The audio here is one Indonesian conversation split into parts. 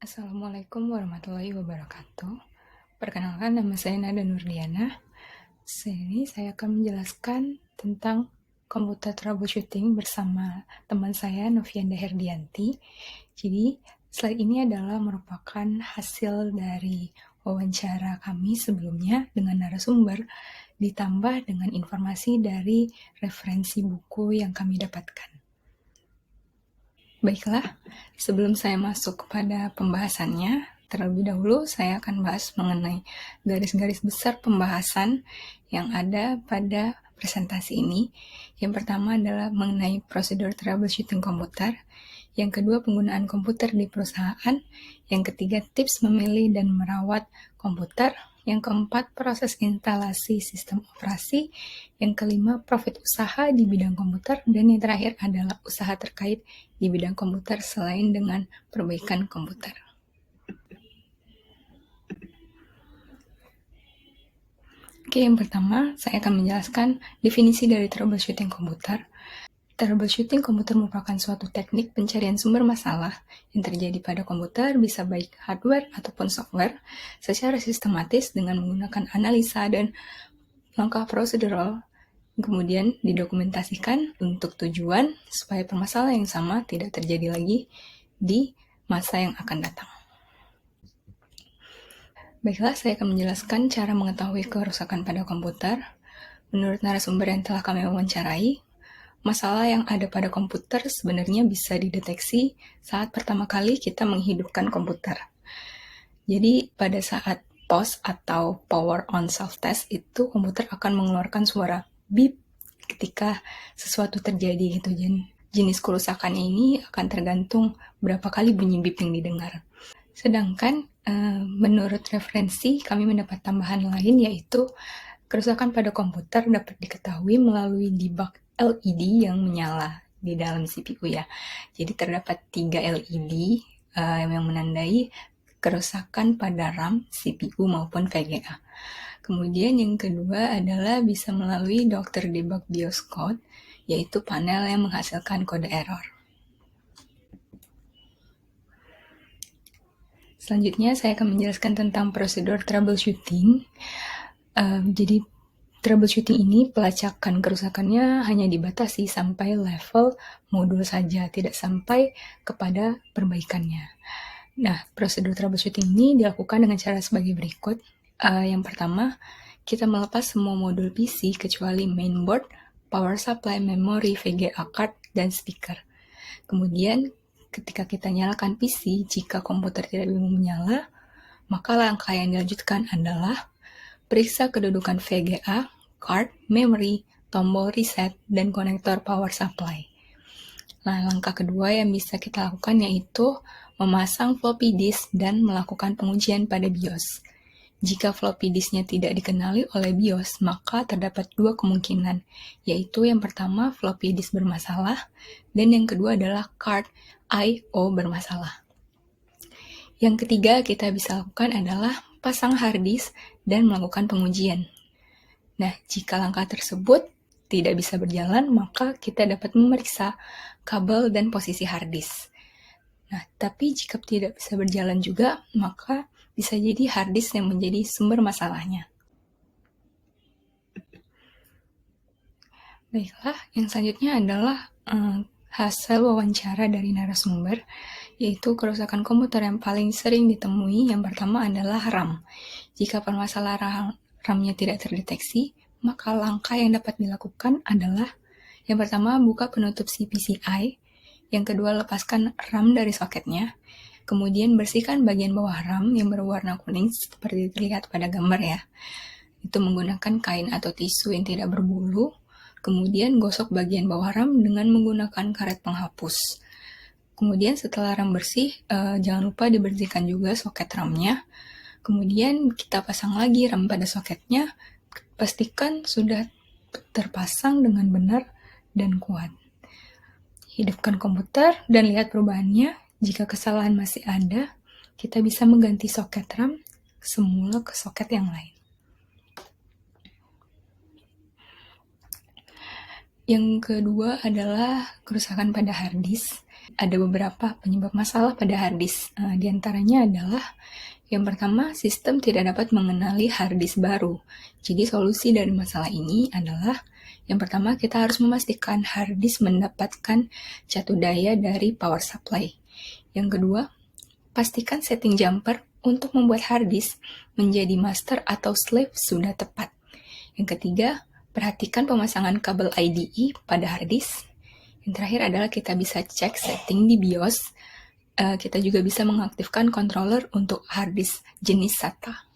Assalamualaikum warahmatullahi wabarakatuh. Perkenalkan, nama saya Nada Nurdiana. Sini saya akan menjelaskan tentang komputer troubleshooting bersama teman saya Novianda Herdianti. Jadi, slide ini adalah merupakan hasil dari wawancara kami sebelumnya dengan narasumber, ditambah dengan informasi dari referensi buku yang kami dapatkan. Baiklah, sebelum saya masuk kepada pembahasannya, terlebih dahulu saya akan bahas mengenai garis-garis besar pembahasan yang ada pada presentasi ini. Yang pertama adalah mengenai prosedur troubleshooting komputer, yang kedua penggunaan komputer di perusahaan, yang ketiga tips memilih dan merawat komputer, yang keempat proses instalasi sistem operasi, yang kelima profit usaha di bidang komputer, dan yang terakhir adalah usaha terkait di bidang komputer selain dengan perbaikan komputer. Oke, yang pertama saya akan menjelaskan definisi dari troubleshooting komputer. Troubleshooting komputer merupakan suatu teknik pencarian sumber masalah yang terjadi pada komputer, bisa baik hardware ataupun software, secara sistematis dengan menggunakan analisa dan langkah prosedural, kemudian didokumentasikan untuk tujuan supaya permasalahan yang sama tidak terjadi lagi di masa yang akan datang. Baiklah, saya akan menjelaskan cara mengetahui kerusakan pada komputer. Menurut narasumber yang telah kami wawancarai, masalah yang ada pada komputer sebenarnya bisa dideteksi saat pertama kali kita menghidupkan komputer. Jadi pada saat POS atau Power On Self-Test itu komputer akan mengeluarkan suara beep ketika sesuatu terjadi gitu. Jenis kerusakan ini akan tergantung berapa kali bunyi beep yang didengar. Sedangkan menurut referensi kami mendapat tambahan lain, yaitu kerusakan pada komputer dapat diketahui melalui debug LED yang menyala di dalam CPU ya. Jadi terdapat 3 LED yang menandai kerusakan pada RAM, CPU maupun VGA. Kemudian yang kedua adalah bisa melalui Dr. Debug BIOS Code, yaitu panel yang menghasilkan kode error. Selanjutnya saya akan menjelaskan tentang prosedur troubleshooting. Jadi troubleshooting ini pelacakan kerusakannya hanya dibatasi sampai level modul saja, tidak sampai kepada perbaikannya. Nah, prosedur troubleshooting ini dilakukan dengan cara sebagai berikut. Yang pertama, kita melepas semua modul PC kecuali mainboard, power supply, memori, VGA card, dan speaker. Kemudian, ketika kita nyalakan PC, jika komputer tidak menyala, maka langkah yang dilanjutkan adalah periksa kedudukan VGA, card, memory, tombol reset, dan konektor power supply. Nah, langkah kedua yang bisa kita lakukan yaitu memasang floppy disk dan melakukan pengujian pada BIOS. Jika floppy disknya tidak dikenali oleh BIOS, maka terdapat dua kemungkinan, yaitu yang pertama floppy disk bermasalah, dan yang kedua adalah card I/O bermasalah. Yang ketiga kita bisa lakukan adalah pasang hard disk dan melakukan pengujian. Nah, jika langkah tersebut tidak bisa berjalan, maka kita dapat memeriksa kabel dan posisi hard disk. Nah, tapi jika tidak bisa berjalan juga, maka bisa jadi hard disk yang menjadi sumber masalahnya. Baiklah, yang selanjutnya adalah hasil wawancara dari narasumber, yaitu kerusakan komputer yang paling sering ditemui. Yang pertama adalah RAM. Jika permasalahan RAM-nya tidak terdeteksi, maka langkah yang dapat dilakukan adalah yang pertama, buka penutup CPCI. Yang kedua, lepaskan RAM dari soketnya. Kemudian bersihkan bagian bawah RAM yang berwarna kuning seperti terlihat pada gambar ya. Itu menggunakan kain atau tisu yang tidak berbulu. Kemudian gosok bagian bawah RAM dengan menggunakan karet penghapus. Kemudian setelah RAM bersih, jangan lupa dibersihkan juga soket RAM-nya. Kemudian kita pasang lagi RAM pada soketnya. Pastikan sudah terpasang dengan benar dan kuat. Hidupkan komputer dan lihat perubahannya. Jika kesalahan masih ada, kita bisa mengganti soket RAM semula ke soket yang lain. Yang kedua adalah kerusakan pada hard disk. Ada beberapa penyebab masalah pada hard disk. Di antaranya adalah yang pertama, sistem tidak dapat mengenali hard disk baru. Jadi solusi dari masalah ini adalah yang pertama, kita harus memastikan hard disk mendapatkan catu daya dari power supply. Yang kedua, pastikan setting jumper untuk membuat hard disk menjadi master atau slave sudah tepat. Yang ketiga, perhatikan pemasangan kabel IDE pada hard disk. Yang terakhir adalah kita bisa cek setting di BIOS. Kita juga bisa mengaktifkan controller untuk hard disk jenis SATA.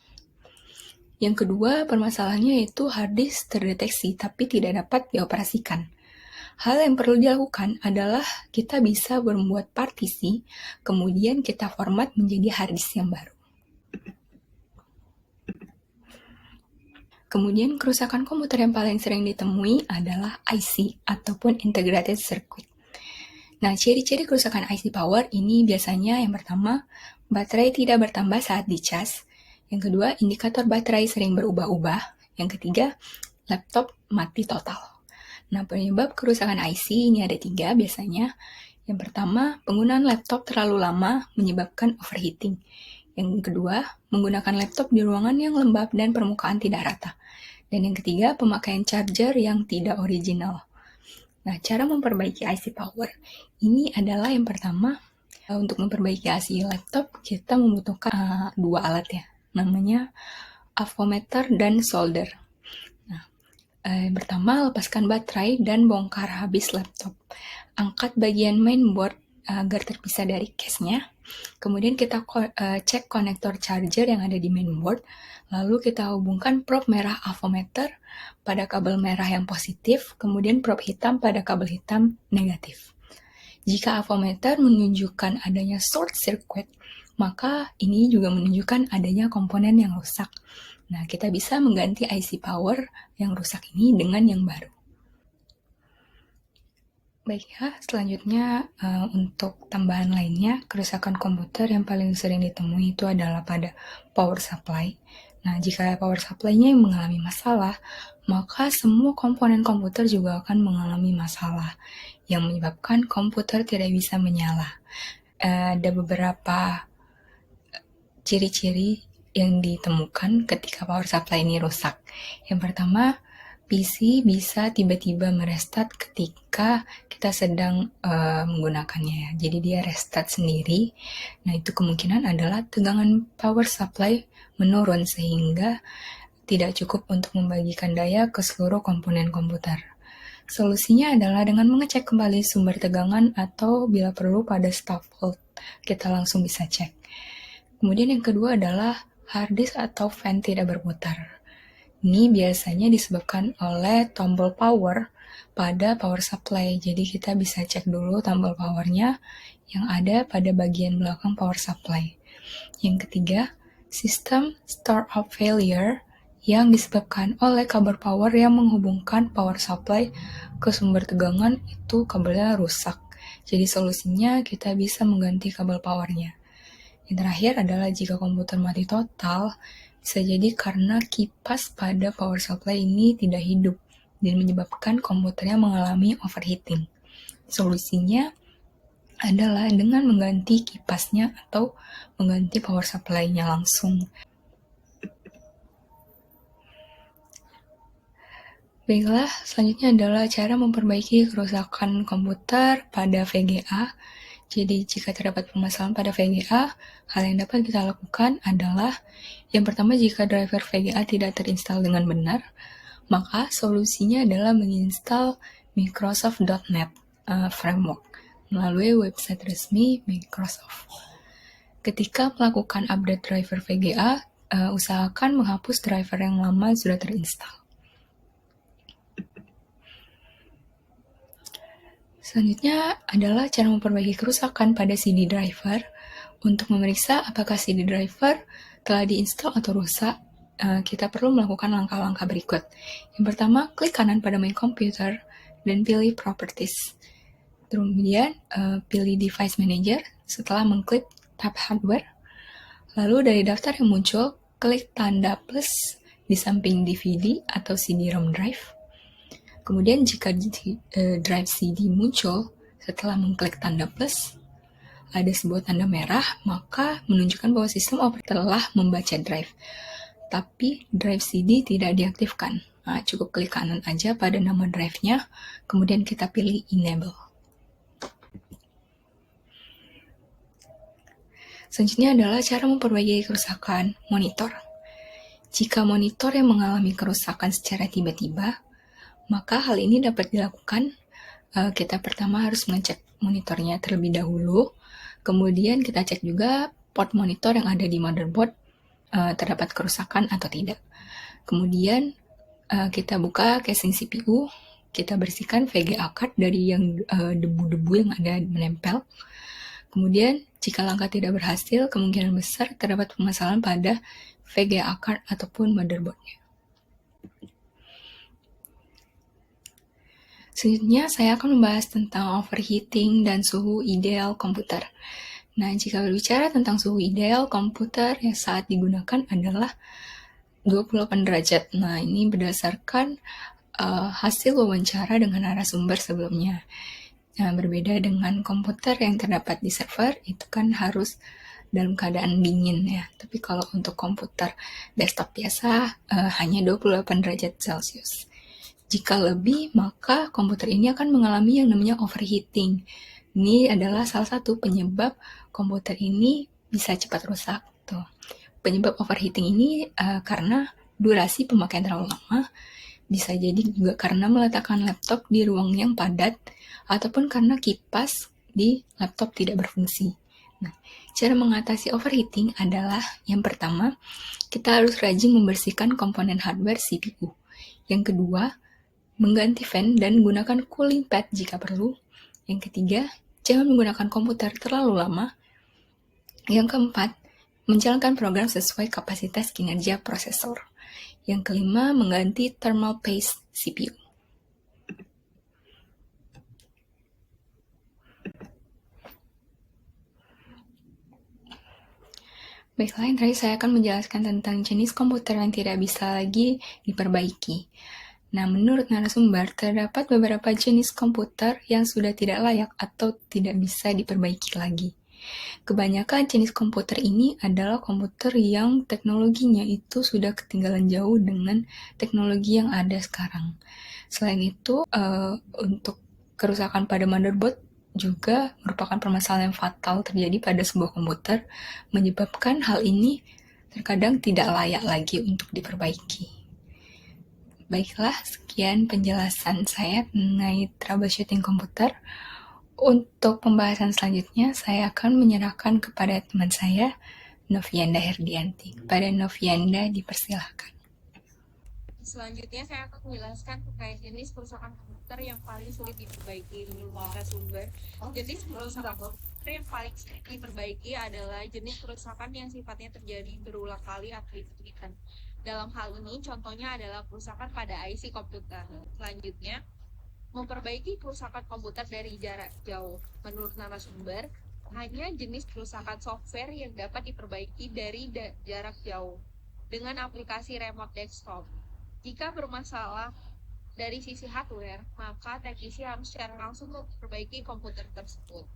Yang kedua, permasalahannya yaitu hard disk terdeteksi tapi tidak dapat dioperasikan. Hal yang perlu dilakukan adalah kita bisa membuat partisi, kemudian kita format menjadi hard disk yang baru. Kemudian kerusakan komputer yang paling sering ditemui adalah IC ataupun integrated circuit. Nah, ciri-ciri kerusakan IC power ini biasanya yang pertama, baterai tidak bertambah saat dicas. Yang kedua, indikator baterai sering berubah-ubah. Yang ketiga, laptop mati total. Nah, penyebab kerusakan IC ini ada 3 biasanya. Yang pertama, penggunaan laptop terlalu lama menyebabkan overheating. Yang kedua, menggunakan laptop di ruangan yang lembab dan permukaan tidak rata. Dan yang ketiga, pemakaian charger yang tidak original. Nah, cara memperbaiki IC power ini adalah yang pertama, untuk memperbaiki IC laptop, kita membutuhkan 2 alat ya, namanya avometer dan solder. Nah, yang pertama, lepaskan baterai dan bongkar habis laptop. Angkat bagian mainboard agar terpisah dari case-nya. Kemudian kita cek konektor charger yang ada di mainboard. Lalu kita hubungkan probe merah avometer pada kabel merah yang positif, kemudian probe hitam pada kabel hitam negatif. Jika avometer menunjukkan adanya short circuit, maka ini juga menunjukkan adanya komponen yang rusak. Nah, kita bisa mengganti IC power yang rusak ini dengan yang baru. Baik ya, selanjutnya untuk tambahan lainnya, kerusakan komputer yang paling sering ditemui itu adalah pada power supply. Nah, jika power supply-nya yang mengalami masalah, maka semua komponen komputer juga akan mengalami masalah yang menyebabkan komputer tidak bisa menyala. Ada beberapa ciri-ciri yang ditemukan ketika power supply ini rusak. Yang pertama, PC bisa tiba-tiba merestart ketika kita sedang menggunakannya ya. Jadi dia restart sendiri. Nah, itu kemungkinan adalah tegangan power supply menurun sehingga tidak cukup untuk membagikan daya ke seluruh komponen komputer. Solusinya adalah dengan mengecek kembali sumber tegangan atau bila perlu pada stop volt, kita langsung bisa cek. Kemudian yang kedua adalah hard disk atau fan tidak berputar. Ini biasanya disebabkan oleh tombol power pada power supply. Jadi kita bisa cek dulu tombol powernya yang ada pada bagian belakang power supply. Yang ketiga, sistem startup failure yang disebabkan oleh kabel power yang menghubungkan power supply ke sumber tegangan itu kabelnya rusak. Jadi solusinya kita bisa mengganti kabel powernya. Yang terakhir adalah jika komputer mati total, bisa jadi karena kipas pada power supply ini tidak hidup dan menyebabkan komputernya mengalami overheating. Solusinya adalah dengan mengganti kipasnya atau mengganti power supply-nya langsung. Baiklah, selanjutnya adalah cara memperbaiki kerusakan komputer pada VGA. Jadi, jika terdapat permasalahan pada VGA, hal yang dapat kita lakukan adalah yang pertama, jika driver VGA tidak terinstall dengan benar, maka solusinya adalah menginstal Microsoft.NET Framework melalui website resmi Microsoft. Ketika melakukan update driver VGA, usahakan menghapus driver yang lama sudah terinstall. Selanjutnya adalah cara memperbaiki kerusakan pada CD driver. Untuk memeriksa apakah CD driver telah diinstal atau rusak, kita perlu melakukan langkah-langkah berikut. Yang pertama, klik kanan pada My Computer dan pilih Properties. Kemudian, pilih Device Manager setelah mengklik tab Hardware. Lalu dari daftar yang muncul, klik tanda plus di samping DVD atau CD-ROM drive. Kemudian jika drive CD muncul, Setelah mengklik tanda plus, ada sebuah tanda merah, maka menunjukkan bahwa sistem operator telah membaca drive. Tapi drive CD tidak diaktifkan. Nah, cukup klik kanan aja pada nama drive-nya, kemudian kita pilih enable. Selanjutnya adalah cara memperbaiki kerusakan monitor. Jika monitor yang mengalami kerusakan secara tiba-tiba, maka hal ini dapat dilakukan. Kita pertama harus mengecek monitornya terlebih dahulu, kemudian kita cek juga port monitor yang ada di motherboard terdapat kerusakan atau tidak. Kemudian kita buka casing CPU, kita bersihkan VGA card dari yang debu-debu yang ada menempel. Kemudian jika langkah tidak berhasil, kemungkinan besar terdapat permasalahan pada VGA card ataupun motherboardnya. Selanjutnya, saya akan membahas tentang overheating dan suhu ideal komputer. Nah, jika berbicara tentang suhu ideal komputer yang saat digunakan adalah 28 derajat. Nah, ini berdasarkan hasil wawancara dengan narasumber sebelumnya. Nah, berbeda dengan komputer yang terdapat di server, itu kan harus dalam keadaan dingin ya. Tapi kalau untuk komputer desktop biasa, hanya 28 derajat Celcius. Jika lebih, maka komputer ini akan mengalami yang namanya overheating. Ini adalah salah satu penyebab komputer ini bisa cepat rusak. Tuh. Penyebab overheating ini karena durasi pemakaian terlalu lama, bisa jadi juga karena meletakkan laptop di ruang yang padat, ataupun karena kipas di laptop tidak berfungsi. Nah, cara mengatasi overheating adalah yang pertama, kita harus rajin membersihkan komponen hardware CPU. Yang kedua, mengganti fan dan gunakan cooling pad jika perlu. Yang ketiga, jangan menggunakan komputer terlalu lama. Yang keempat, menjalankan program sesuai kapasitas kinerja prosesor. Yang kelima, mengganti thermal paste CPU. Baiklah, yang terakhir saya akan menjelaskan tentang jenis komputer yang tidak bisa lagi diperbaiki. Nah, menurut narasumber, terdapat beberapa jenis komputer yang sudah tidak layak atau tidak bisa diperbaiki lagi. Kebanyakan jenis komputer ini adalah komputer yang teknologinya itu sudah ketinggalan jauh dengan teknologi yang ada sekarang. Selain itu, untuk kerusakan pada motherboard juga merupakan permasalahan yang fatal terjadi pada sebuah komputer, menyebabkan hal ini terkadang tidak layak lagi untuk diperbaiki. Baiklah, sekian penjelasan saya mengenai troubleshooting komputer. Untuk pembahasan selanjutnya, saya akan menyerahkan kepada teman saya, Novianda Herdianti. Kepada Novianda, dipersilahkan. Selanjutnya saya akan menjelaskan terkait jenis kerusakan komputer yang paling sulit diperbaiki menurut narasumber. Jenis kerusakan komputer yang paling sulit diperbaiki adalah jenis kerusakan yang sifatnya terjadi berulang kali atau dipikirkan. Dalam hal ini, contohnya adalah kerusakan pada IC komputer. Selanjutnya, memperbaiki kerusakan komputer dari jarak jauh. Menurut narasumber, hanya jenis kerusakan software yang dapat diperbaiki dari jarak jauh dengan aplikasi remote desktop. Jika bermasalah dari sisi hardware, maka teknisi harus secara langsung memperbaiki komputer tersebut.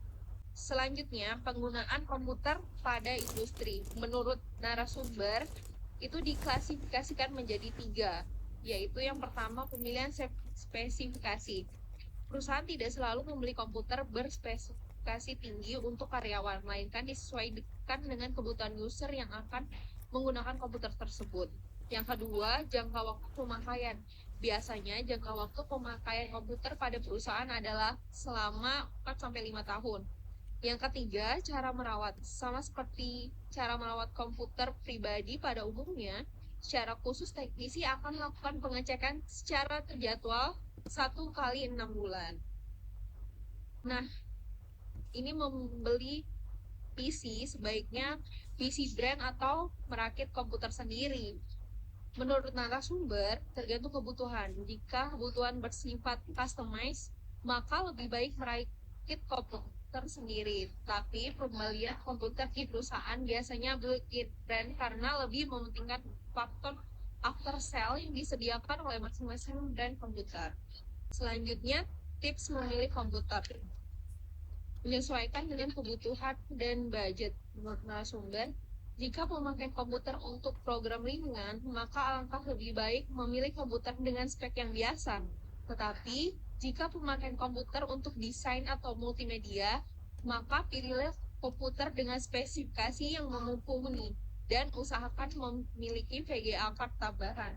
Selanjutnya, penggunaan komputer pada industri. Menurut narasumber, itu diklasifikasikan menjadi 3, yaitu yang pertama pemilihan spesifikasi. Perusahaan tidak selalu membeli komputer berspesifikasi tinggi untuk karyawan, melainkan disesuaikan dengan kebutuhan user yang akan menggunakan komputer tersebut. Yang kedua, jangka waktu pemakaian. Biasanya jangka waktu pemakaian komputer pada perusahaan adalah selama 4-5 tahun. Yang ketiga, cara merawat. Sama seperti cara merawat komputer pribadi pada umumnya, secara khusus teknisi akan melakukan pengecekan secara terjadwal 1 kali 6 bulan. Nah, ini membeli PC sebaiknya PC brand atau merakit komputer sendiri. Menurut narasumber, tergantung kebutuhan. Jika kebutuhan bersifat customize, maka lebih baik merakit komputer sendiri. Tapi pembelian komputer di perusahaan biasanya built-in brand karena lebih mementingkan faktor after sale yang disediakan oleh masing-masing brand komputer. Selanjutnya, tips memilih komputer. menyesuaikan dengan kebutuhan dan budget. Menurut narasumber, jika memakai komputer untuk program ringan, maka alangkah lebih baik memilih komputer dengan spek yang biasa. Tetapi, jika pemakaian komputer untuk desain atau multimedia, maka pilihlah komputer dengan spesifikasi yang mumpuni dan usahakan memiliki VGA card tambahan.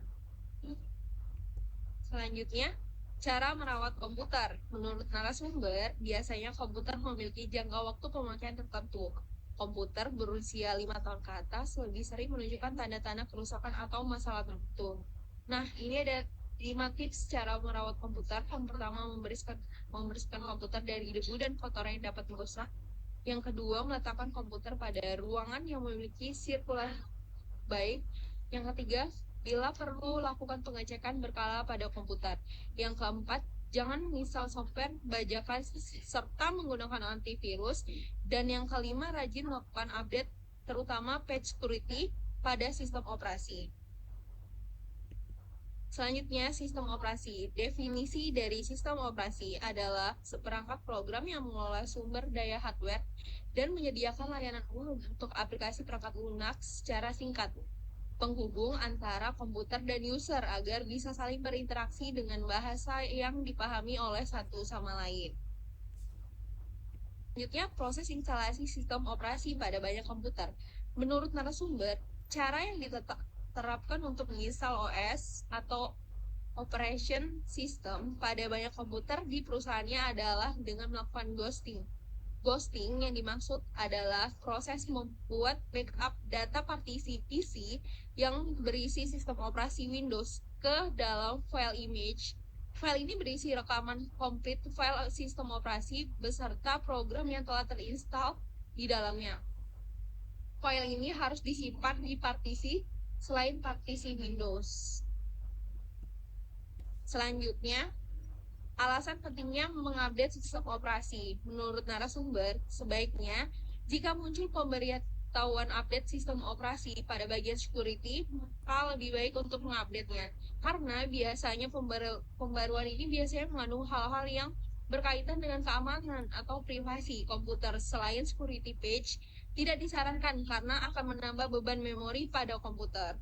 Selanjutnya, cara merawat komputer. Menurut narasumber, biasanya komputer memiliki jangka waktu pemakaian tertentu. Komputer berusia 5 tahun ke atas lebih sering menunjukkan tanda-tanda kerusakan atau masalah tertentu. Nah, ini ada 5 tips cara merawat komputer. Yang pertama, membersihkan komputer dari debu dan kotoran yang dapat merusak. Yang kedua, meletakkan komputer pada ruangan yang memiliki sirkulasi baik. Yang ketiga, bila perlu lakukan pengecekan berkala pada komputer. Yang keempat, jangan menginstal software bajakan serta menggunakan antivirus. Dan yang kelima, rajin melakukan update terutama patch security pada sistem operasi. Selanjutnya, sistem operasi. Definisi dari sistem operasi adalah seperangkat program yang mengelola sumber daya hardware dan menyediakan layanan umum untuk aplikasi perangkat lunak secara singkat, penghubung antara komputer dan user agar bisa saling berinteraksi dengan bahasa yang dipahami oleh satu sama lain. Selanjutnya, proses instalasi sistem operasi pada banyak komputer. Menurut narasumber, cara yang diterapkan untuk menginstal OS atau operation system pada banyak komputer di perusahaannya adalah dengan melakukan ghosting. Ghosting yang dimaksud adalah proses membuat backup data partisi PC yang berisi sistem operasi Windows ke dalam file image. File ini berisi rekaman komplit file sistem operasi beserta program yang telah terinstall di dalamnya. File ini harus disimpan di partisi selain partisi Windows. Selanjutnya, alasan pentingnya mengupdate sistem operasi. Menurut narasumber, sebaiknya jika muncul pemberitahuan update sistem operasi pada bagian security, maka lebih baik untuk mengupdate-nya. Karena biasanya pembaruan ini biasanya mengandung hal-hal yang berkaitan dengan keamanan atau privasi komputer. Selain security patch, tidak disarankan karena akan menambah beban memori pada komputer.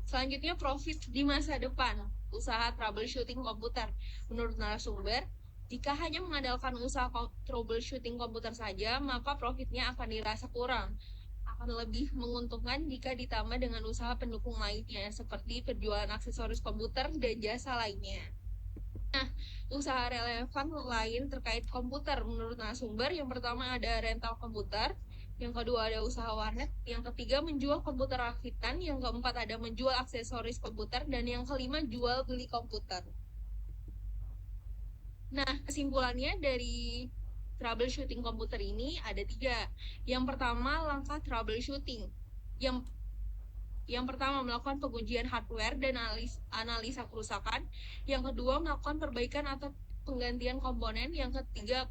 Selanjutnya, profit di masa depan, usaha troubleshooting komputer. Menurut narasumber, jika hanya mengandalkan usaha troubleshooting komputer saja, maka profitnya akan dirasa kurang. Akan lebih menguntungkan jika ditambah dengan usaha pendukung lainnya, seperti penjualan aksesoris komputer dan jasa lainnya. Nah, usaha relevan lain terkait komputer menurut narasumber, yang pertama ada rental komputer, yang kedua ada usaha warnet, yang ketiga menjual komputer rakitan, yang keempat ada menjual aksesoris komputer, dan yang kelima jual beli komputer. Nah, kesimpulannya dari troubleshooting komputer ini ada 3. Yang pertama, langkah troubleshooting. Yang pertama, melakukan pengujian hardware dan analisa kerusakan. Yang kedua, melakukan perbaikan atau penggantian komponen. Yang ketiga,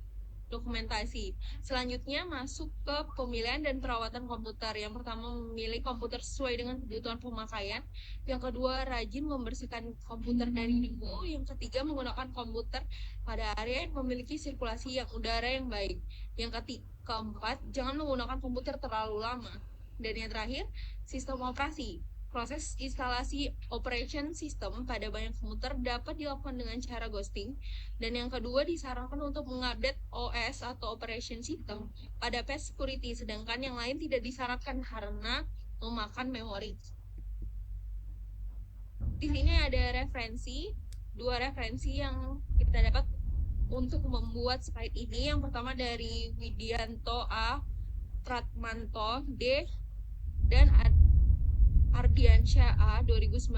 dokumentasi. Selanjutnya, masuk ke pemilihan dan perawatan komputer. Yang pertama, memilih komputer sesuai dengan kebutuhan pemakaian. Yang kedua, rajin membersihkan komputer dari debu. Yang ketiga, menggunakan komputer pada area yang memiliki sirkulasi udara yang baik. Yang keempat, jangan menggunakan komputer terlalu lama. Dan yang terakhir, sistem operasi. Proses instalasi operation system pada banyak komputer dapat dilakukan dengan cara ghosting. Dan yang kedua, disarankan untuk mengupdate OS atau operation system pada patch security, sedangkan yang lain tidak disarankan karena memakan memori. Di sini ada dua referensi yang kita dapat untuk membuat slide ini. Yang pertama dari Widianto A, Pratmanto D, dan Ardiansyah A 2019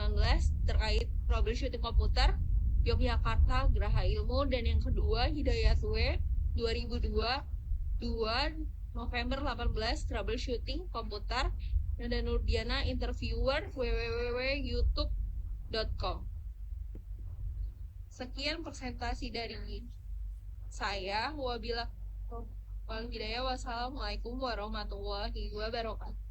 terkait troubleshooting komputer Yogyakarta Graha Ilmu, dan yang kedua Hidayat W 2002 November 18 troubleshooting komputer, dan Nurdiana interviewer www.youtube.com. Sekian presentasi dari saya. Wassalamualaikum warahmatullahi wabarakatuh.